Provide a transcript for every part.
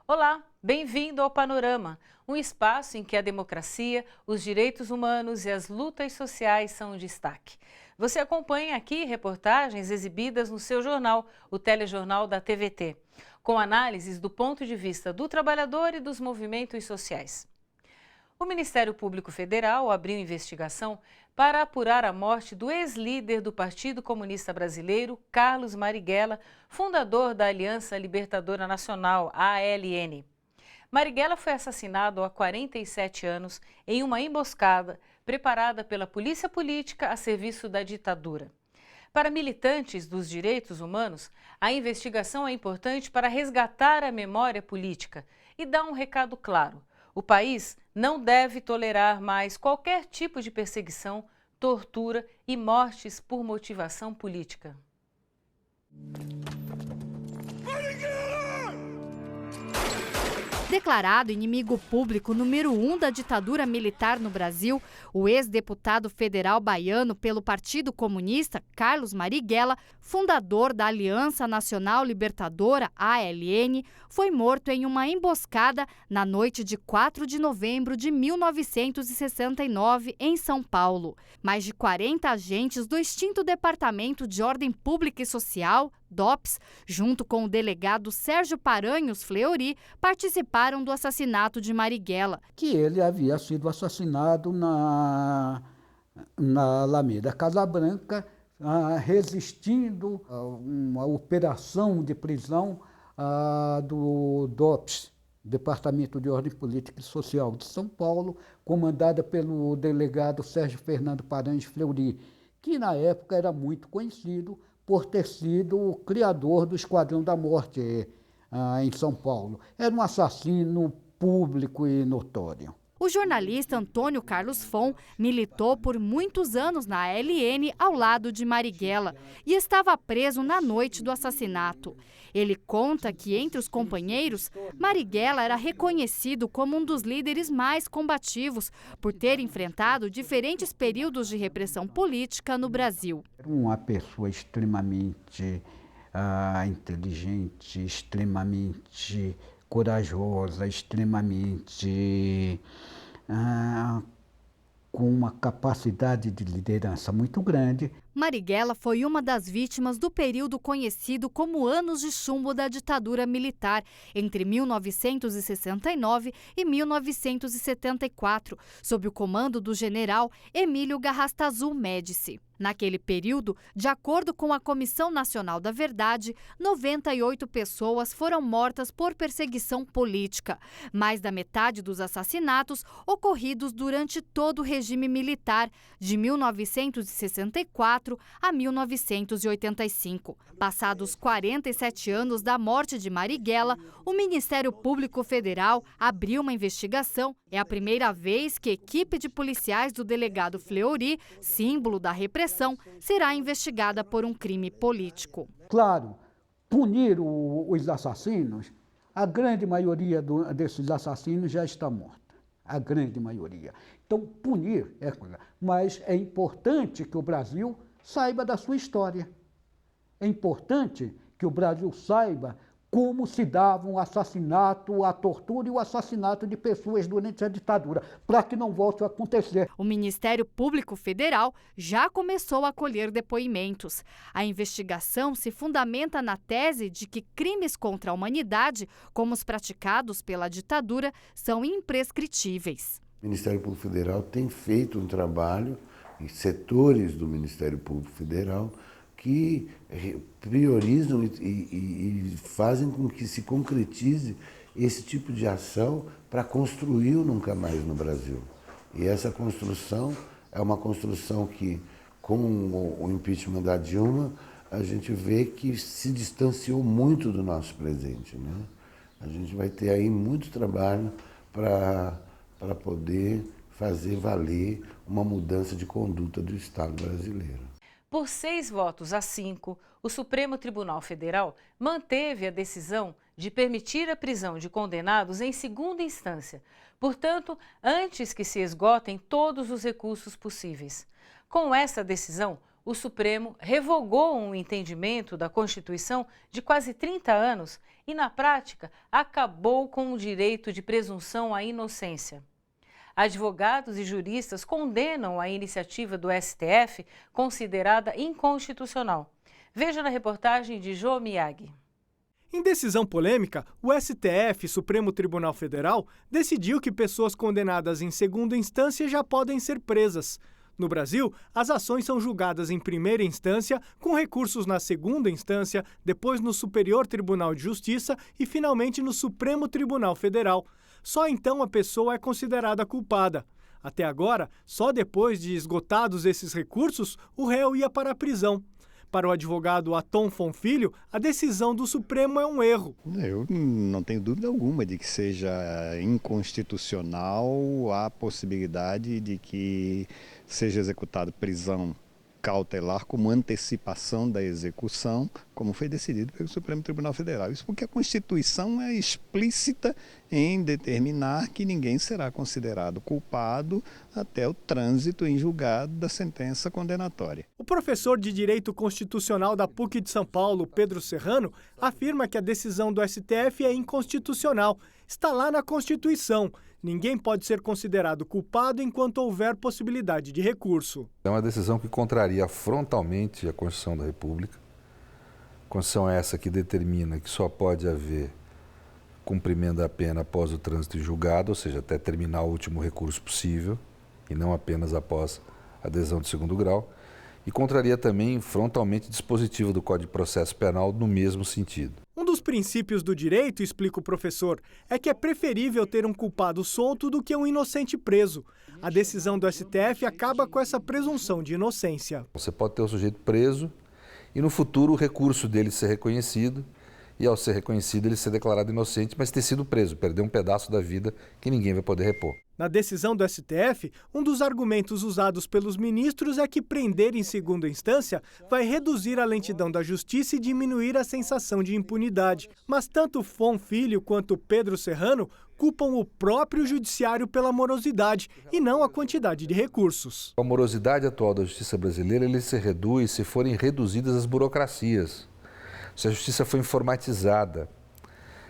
Olá, bem-vindo ao Panorama, um espaço em que a democracia, os direitos humanos e as lutas sociais são um destaque. Você acompanha aqui reportagens exibidas no seu jornal, o Telejornal da TVT, com análises do ponto de vista do trabalhador e dos movimentos sociais. O Ministério Público Federal abriu investigação para apurar a morte do ex-líder do Partido Comunista Brasileiro, Carlos Marighella, fundador da Aliança Libertadora Nacional, ALN. Marighella foi assassinado há 47 anos em uma emboscada preparada pela polícia política a serviço da ditadura. Para militantes dos direitos humanos, a investigação é importante para resgatar a memória política e dar um recado claro. O país não deve tolerar mais qualquer tipo de perseguição, tortura e mortes por motivação política. Declarado inimigo público número 1 da ditadura militar no Brasil, o ex-deputado federal baiano pelo Partido Comunista, Carlos Marighella, fundador da Aliança Nacional Libertadora, ALN, foi morto em uma emboscada na noite de 4 de novembro de 1969, em São Paulo. Mais de 40 agentes do extinto Departamento de Ordem Pública e Social, DOPS, junto com o delegado Sérgio Paranhos Fleury, participaram do assassinato de Marighella. Que ele havia sido assassinado na Alameda Casa Branca, resistindo a uma operação de prisão do DOPS, Departamento de Ordem Política e Social de São Paulo, comandada pelo delegado Sérgio Fernando Paranhos Fleury, que na época era muito conhecido por ter sido o criador do Esquadrão da Morte em São Paulo. Era um assassino público e notório. O jornalista Antônio Carlos Fon militou por muitos anos na ALN ao lado de Marighella e estava preso na noite do assassinato. Ele conta que, entre os companheiros, Marighella era reconhecido como um dos líderes mais combativos por ter enfrentado diferentes períodos de repressão política no Brasil. Era uma pessoa extremamente inteligente, extremamente corajosa, extremamente com uma capacidade de liderança muito grande. Marighella foi uma das vítimas do período conhecido como Anos de Chumbo da ditadura militar, entre 1969 e 1974, sob o comando do general Emílio Garrastazu Médici. Naquele período, de acordo com a Comissão Nacional da Verdade, 98 pessoas foram mortas por perseguição política. Mais da metade dos assassinatos ocorridos durante todo o regime militar, de 1964 a 1985. Passados 47 anos da morte de Marighella, o Ministério Público Federal abriu uma investigação. É a primeira vez que a equipe de policiais do delegado Fleury, símbolo da repressão, será investigada por um crime político. Claro, punir os assassinos, a grande maioria desses assassinos já está morta. A grande maioria. Então, punir é coisa. Mas é importante que o Brasil saiba da sua história. É importante que o Brasil saiba como se dava o assassinato, a tortura e o assassinato de pessoas durante a ditadura, para que não volte a acontecer. O Ministério Público Federal já começou a colher depoimentos. A investigação se fundamenta na tese de que crimes contra a humanidade, como os praticados pela ditadura, são imprescritíveis. O Ministério Público Federal tem feito um trabalho em setores do Ministério Público Federal que priorizam e fazem com que se concretize esse tipo de ação para construir o Nunca Mais no Brasil. E essa construção é uma construção que, com o impeachment da Dilma, a gente vê que se distanciou muito do nosso presente, né? A gente vai ter aí muito trabalho para poder fazer valer uma mudança de conduta do Estado brasileiro. Por 6 votos a 5, o Supremo Tribunal Federal manteve a decisão de permitir a prisão de condenados em segunda instância, portanto, antes que se esgotem todos os recursos possíveis. Com essa decisão, o Supremo revogou um entendimento da Constituição de quase 30 anos e, na prática, acabou com o direito de presunção à inocência. Advogados e juristas condenam a iniciativa do STF, considerada inconstitucional. Veja na reportagem de Jô Miyagi. Em decisão polêmica, o STF, Supremo Tribunal Federal, decidiu que pessoas condenadas em segunda instância já podem ser presas. No Brasil, as ações são julgadas em primeira instância, com recursos na segunda instância, depois no Superior Tribunal de Justiça e, finalmente, no Supremo Tribunal Federal. Só então a pessoa é considerada culpada. Até agora, só depois de esgotados esses recursos, o réu ia para a prisão. Para o advogado Atom Fonfilho, a decisão do Supremo é um erro. Eu não tenho dúvida alguma de que seja inconstitucional a possibilidade de que seja executada prisão cautelar como antecipação da execução, como foi decidido pelo Supremo Tribunal Federal. Isso porque a Constituição é explícita em determinar que ninguém será considerado culpado até o trânsito em julgado da sentença condenatória. O professor de Direito Constitucional da PUC de São Paulo, Pedro Serrano, afirma que a decisão do STF é inconstitucional. Está lá na Constituição. Ninguém pode ser considerado culpado enquanto houver possibilidade de recurso. É uma decisão que contraria frontalmente a Constituição da República. A Constituição é essa que determina que só pode haver cumprimento da pena após o trânsito em julgado, ou seja, até terminar o último recurso possível, e não apenas após a adesão de segundo grau. E contraria também frontalmente o dispositivo do Código de Processo Penal no mesmo sentido. Um dos princípios do direito, explica o professor, é que é preferível ter um culpado solto do que um inocente preso. A decisão do STF acaba com essa presunção de inocência. Você pode ter o sujeito preso e no futuro o recurso dele ser reconhecido e ao ser reconhecido ele ser declarado inocente, mas ter sido preso, perder um pedaço da vida que ninguém vai poder repor. Na decisão do STF, um dos argumentos usados pelos ministros é que prender em segunda instância vai reduzir a lentidão da justiça e diminuir a sensação de impunidade. Mas tanto Fonfilho quanto Pedro Serrano culpam o próprio judiciário pela morosidade e não a quantidade de recursos. A morosidade atual da justiça brasileira ele se reduz se forem reduzidas as burocracias, se a justiça for informatizada,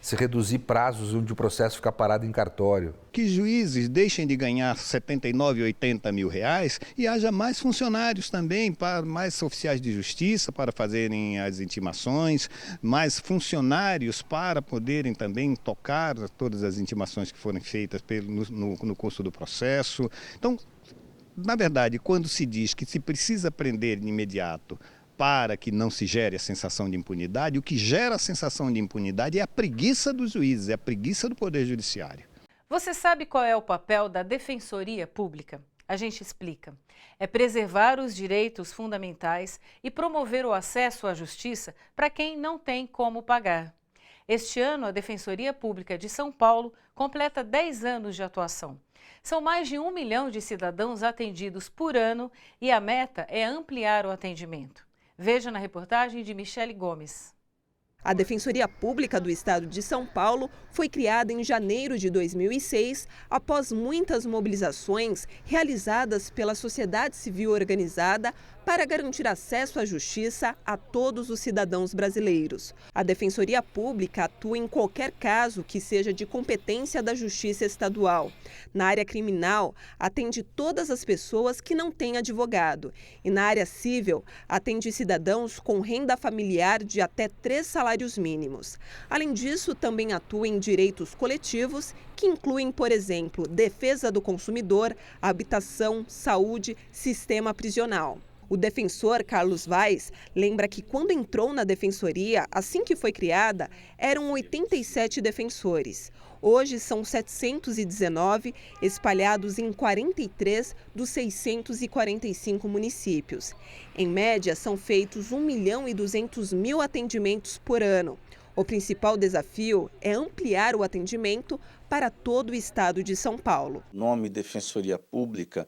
se reduzir prazos onde o processo fica parado em cartório. Que juízes deixem de ganhar 79, 80 mil reais e haja mais funcionários também, mais oficiais de justiça para fazerem as intimações, mais funcionários para poderem também tocar todas as intimações que forem feitas no curso do processo. Então, na verdade, quando se diz que se precisa prender de imediato para que não se gere a sensação de impunidade, o que gera a sensação de impunidade é a preguiça dos juízes, é a preguiça do Poder Judiciário. Você sabe qual é o papel da Defensoria Pública? A gente explica. É preservar os direitos fundamentais e promover o acesso à justiça para quem não tem como pagar. Este ano, a Defensoria Pública de São Paulo completa 10 anos de atuação. São mais de 1 milhão de cidadãos atendidos por ano e a meta é ampliar o atendimento. Veja na reportagem de Michele Gomes. A Defensoria Pública do Estado de São Paulo foi criada em janeiro de 2006, após muitas mobilizações realizadas pela sociedade civil organizada para garantir acesso à justiça a todos os cidadãos brasileiros. A Defensoria Pública atua em qualquer caso que seja de competência da Justiça Estadual. Na área criminal, atende todas as pessoas que não têm advogado. E na área civil, atende cidadãos com renda familiar de até 3 salários mínimos. Além disso, também atua em direitos coletivos, que incluem, por exemplo, defesa do consumidor, habitação, saúde, sistema prisional. O defensor Carlos Vaz lembra que quando entrou na defensoria, assim que foi criada, eram 87 defensores. Hoje são 719, espalhados em 43 dos 645 municípios. Em média, são feitos 1.200.000 atendimentos por ano. O principal desafio é ampliar o atendimento para todo o estado de São Paulo. O nome Defensoria Pública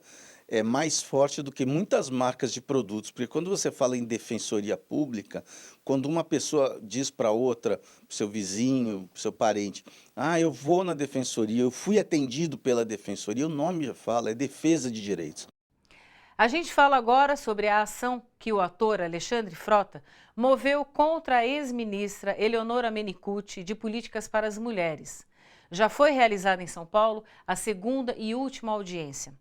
mais forte do que muitas marcas de produtos, porque quando você fala em defensoria pública, quando uma pessoa diz para outra, para o seu vizinho, para o seu parente, eu vou na defensoria, eu fui atendido pela defensoria, o nome já fala, é defesa de direitos. A gente fala agora sobre a ação que o ator Alexandre Frota moveu contra a ex-ministra Eleonora Menniccucci de Políticas para as Mulheres. Já foi realizada em São Paulo a segunda e última audiência.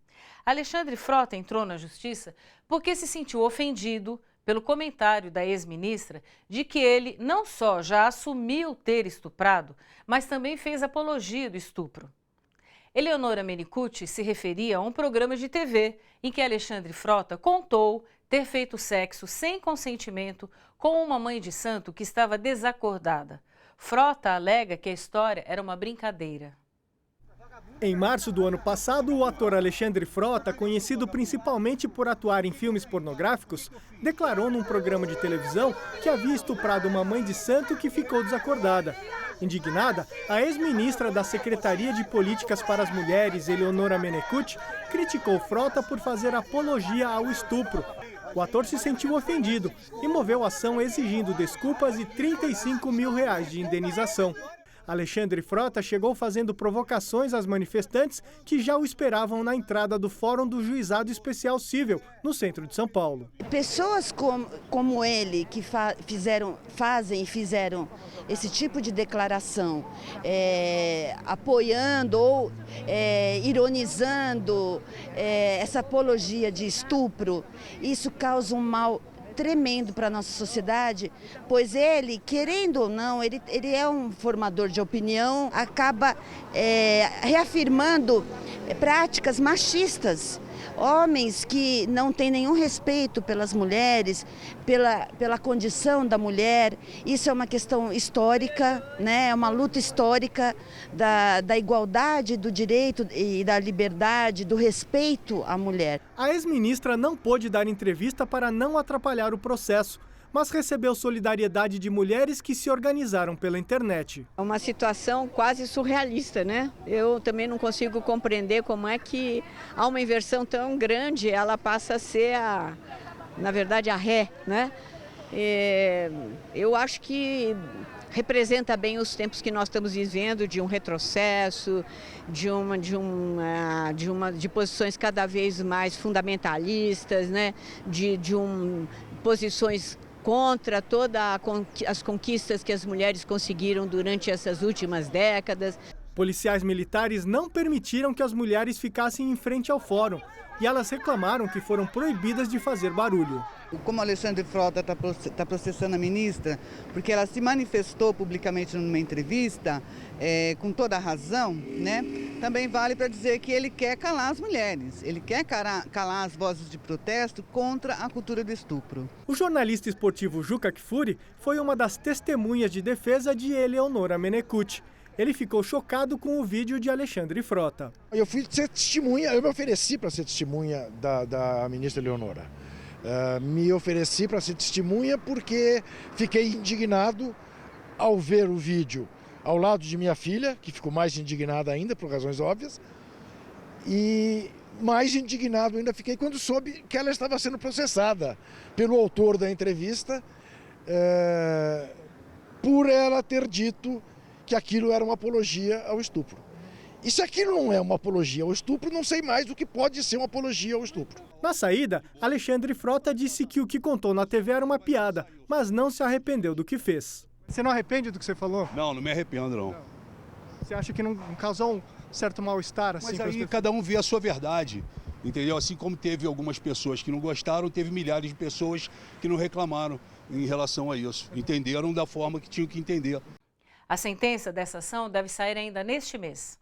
Alexandre Frota entrou na justiça porque se sentiu ofendido pelo comentário da ex-ministra de que ele não só já assumiu ter estuprado, mas também fez apologia do estupro. Eleonora Menniccucci se referia a um programa de TV em que Alexandre Frota contou ter feito sexo sem consentimento com uma mãe de santo que estava desacordada. Frota alega que a história era uma brincadeira. Em março do ano passado, o ator Alexandre Frota, conhecido principalmente por atuar em filmes pornográficos, declarou num programa de televisão que havia estuprado uma mãe de santo que ficou desacordada. Indignada, a ex-ministra da Secretaria de Políticas para as Mulheres, Eleonora Menniccucci, criticou Frota por fazer apologia ao estupro. O ator se sentiu ofendido e moveu ação exigindo desculpas e R$35 mil de indenização. Alexandre Frota chegou fazendo provocações às manifestantes que já o esperavam na entrada do Fórum do Juizado Especial Cível, no centro de São Paulo. Pessoas como ele, que fazem e fizeram esse tipo de declaração, apoiando ou ironizando essa apologia de estupro, isso causa um mal tremendo para a nossa sociedade, pois ele, querendo ou não, ele é um formador de opinião, acaba reafirmando práticas machistas. Homens que não têm nenhum respeito pelas mulheres, pela condição da mulher. Isso é uma questão histórica, né? É uma luta histórica da igualdade, do direito e da liberdade, do respeito à mulher. A ex-ministra não pôde dar entrevista para não atrapalhar o processo, mas recebeu solidariedade de mulheres que se organizaram pela internet. É uma situação quase surrealista, né? Eu também não consigo compreender como é que há uma inversão tão grande, ela passa a ser, na verdade, a ré, né? Eu acho que representa bem os tempos que nós estamos vivendo, de um retrocesso, de posições cada vez mais fundamentalistas, né? De posições contra todas as conquistas que as mulheres conseguiram durante essas últimas décadas. Policiais militares não permitiram que as mulheres ficassem em frente ao fórum e elas reclamaram que foram proibidas de fazer barulho. Como Alexandre Frota está processando a ministra, porque ela se manifestou publicamente numa entrevista, com toda a razão, né? Também vale para dizer que ele quer calar as mulheres, ele quer calar as vozes de protesto contra a cultura do estupro. O jornalista esportivo Juca Kfouri foi uma das testemunhas de defesa de Eleonora Menniccucci. Ele ficou chocado com o vídeo de Alexandre Frota. Eu fui ser testemunha, eu me ofereci para ser testemunha da ministra Eleonora. Me ofereci para ser testemunha porque fiquei indignado ao ver o vídeo ao lado de minha filha, que ficou mais indignada ainda, por razões óbvias, e mais indignado ainda fiquei quando soube que ela estava sendo processada pelo autor da entrevista, por ela ter dito que aquilo era uma apologia ao estupro. E se aquilo não é uma apologia ao estupro, não sei mais o que pode ser uma apologia ao estupro. Na saída, Alexandre Frota disse que o que contou na TV era uma piada, mas não se arrependeu do que fez. Você não arrepende do que você falou? Não me arrependo, não. Você acha que não causou um certo mal-estar? Mas aí cada um vê a sua verdade, entendeu? Assim como teve algumas pessoas que não gostaram, teve milhares de pessoas que não reclamaram em relação a isso. Entenderam da forma que tinham que entender. A sentença dessa ação deve sair ainda neste mês.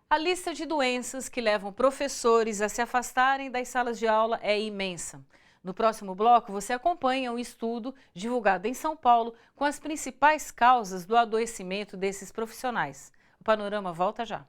A lista de doenças que levam professores a se afastarem das salas de aula é imensa. No próximo bloco, você acompanha um estudo divulgado em São Paulo com as principais causas do adoecimento desses profissionais. O Panorama volta já.